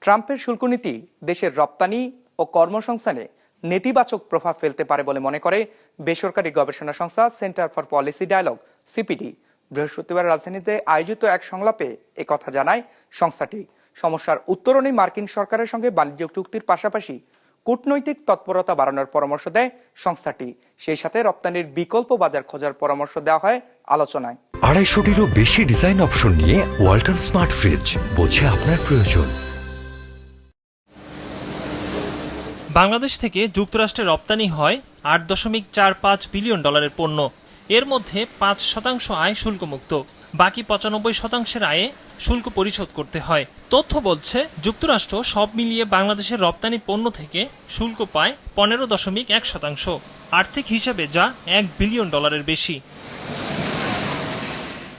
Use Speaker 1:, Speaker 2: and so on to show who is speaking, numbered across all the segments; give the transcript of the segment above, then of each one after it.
Speaker 1: ট্রাম্পের শুল্ক নীতি দেশের রপ্তানি ও কর্মসংস্থানে নেতিবাচক প্রভাব ফেলতে পারে বলে মনে করে বেসরকারি গবেষণা সংস্থা centre for policy dialogue CPD. বৃহস্পতিবার রাজধানীতে আয়োজিত এক সংলাপে একথা জানায় সংস্থাটি। সমস্যার উত্তরণে মার্কিন সরকারের সঙ্গে বাণিজ্য চুক্তির পাশাপাশি কূটনৈতিক তৎপরতা বাড়ানোর পরামর্শ দেয় সংস্থাটি। সেই সাথে রপ্তানির বিকল্প বাজার খোঁজার পরামর্শ দেওয়া হয় আলোচনায়।
Speaker 2: 250-টিরও বেশি ডিজাইন অপশন নিয়ে ওয়ালটন স্মার্ট ফ্রিজ, বোঝে আপনার প্রয়োজন।
Speaker 3: বাংলাদেশ থেকে যুক্তরাষ্ট্রে রপ্তানি হয় $8.45 বিলিয়ন পণ্য। এর মধ্যে 5% আয় শুল্কমুক্ত, বাকি 95% আয়ে শুল্ক পরিশোধ করতে হয়। তথ্য বলছে যুক্তরাষ্ট্র সব মিলিয়ে বাংলাদেশের রপ্তানি পণ্য থেকে শুল্ক পায় 15.1%, আর্থিক হিসাবে যা $1 বিলিয়ন বেশি।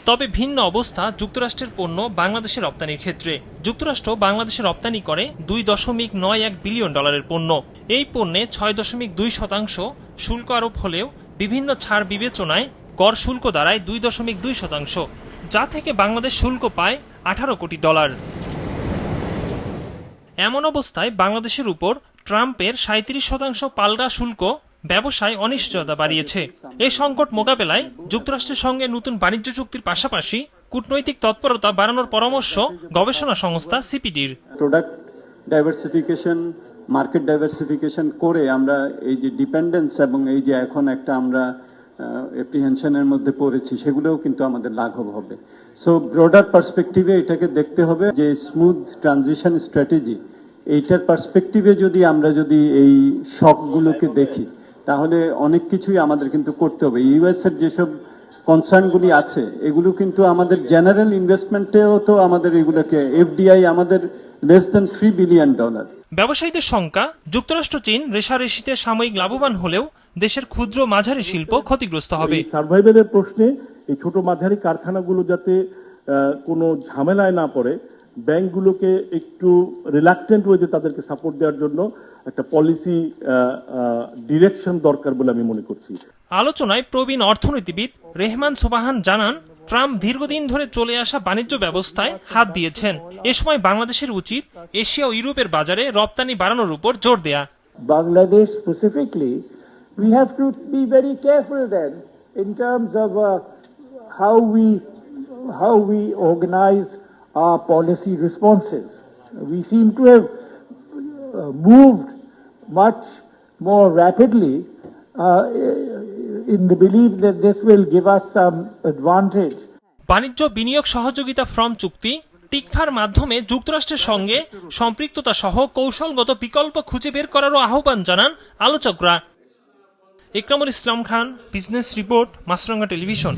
Speaker 3: তবে ভিন্ন অবস্থা যুক্তরাষ্ট্রের পণ্য বাংলাদেশে রপ্তানির ক্ষেত্রে। যুক্তরাষ্ট্র বাংলাদেশে রপ্তানি করে $2.91 বিলিয়ন পণ্য। এই পণ্যে 6.2% শুল্ক আরোপ হলেও বিভিন্ন ছাড় বিবেচনায় গড় শুল্ক দাঁড়ায় 2.2%, যা থেকে বাংলাদেশ শুল্ক পায় $18 কোটি। এমন অবস্থায় বাংলাদেশের উপর ট্রাম্পের 37% পাল্টা শুল্ক ব্যবসায় অনিশ্চয়তা বাড়িয়েছে। এই সংকট মোকাবেলায় যুক্তরাষ্ট্রের সঙ্গে নতুন বাণিজ্য চুক্তির পাশাপাশি কূটনৈতিক তৎপরতা বাড়ানোর পরামর্শ গবেষণা সংস্থা সিপিডির।
Speaker 4: প্রোডাক্ট ডাইভার্সিফিকেশন, মার্কেট ডাইভার্সিফিকেশন করে আমরা এই যে ডিপেন্ডেন্স এবং এই যে এখন একটা আমরা অ্যাপ্রিহেনশনের মধ্যে পড়েছি, সেগুলোও কিন্তু আমাদের লাঘব হবে। সো ব্রডার পার্সপেক্টিভে এটাকে দেখতে হবে যে স্মুথ ট্রানজিশন স্ট্র্যাটেজি, এইটার পার্সপেক্টিভে যদি আমরা এই শকগুলোকে দেখি, তাহলে অনেক কিছুই আমাদের কিন্তু করতে হবে। ইউএস এর যেসব কনসার্নগুলি আছে, এগুলো কিন্তু আমাদের জেনারেল ইনভেস্টমেন্টেও তো আমাদের এগুলোকে এফডিআই আমাদের $3 বিলিয়ন।
Speaker 3: ব্যবসায়ীদের শঙ্কা, যুক্তরাষ্ট্র চীন রেশারেশিতে সাময়িক লাভবান হলেও দেশের ক্ষুদ্র মাঝারি শিল্প ক্ষতিগ্রস্ত হবে।
Speaker 5: সার্ভাইভেলের প্রশ্নে এই ছোট মাঝারি কারখানাগুলো যাতে কোনো ঝামেলায় না পড়ে, ব্যাংকগুলোকে একটু রিলাক্টেন্ট ওয়েতে তাদেরকে সাপোর্ট দেওয়ার জন্য একটা পলিসি ডিরেকশন দরকার বলে আমি মনে করছি।
Speaker 3: আলোচনায় প্রবীণ অর্থনীতিবিদ রেহমান সোবাহান জানান, ট্রাম্প দীর্ঘদিন ধরে চলে আসা বাণিজ্য ব্যবস্থায় হাত দিয়েছেন। এ সময় বাংলাদেশের উচিত এশিয়া ও ইউরোপের বাজারে রপ্তানি বাড়ানোর উপর জোর দেয়া।
Speaker 6: Bangladesh specifically, we have to be very careful then in terms of how we organize our policy responses. We seem to have moved much more rapidly in the belief that this will give us some advantage.
Speaker 3: বাণিজ্য বিনিয়োগ সহযোগিতা from চুক্তি টিকফার মাধ্যমে যুক্তরাষ্ট্রের সঙ্গে সম্পৃক্ততা সহ কৌশলগত বিকল্প খুঁজে বের করারও আহ্বান জানান আলোচকরা। ইকরামুল ইসলাম খান, বিজনেস রিপোর্ট, মাছরাঙ্গা টেলিভিশন।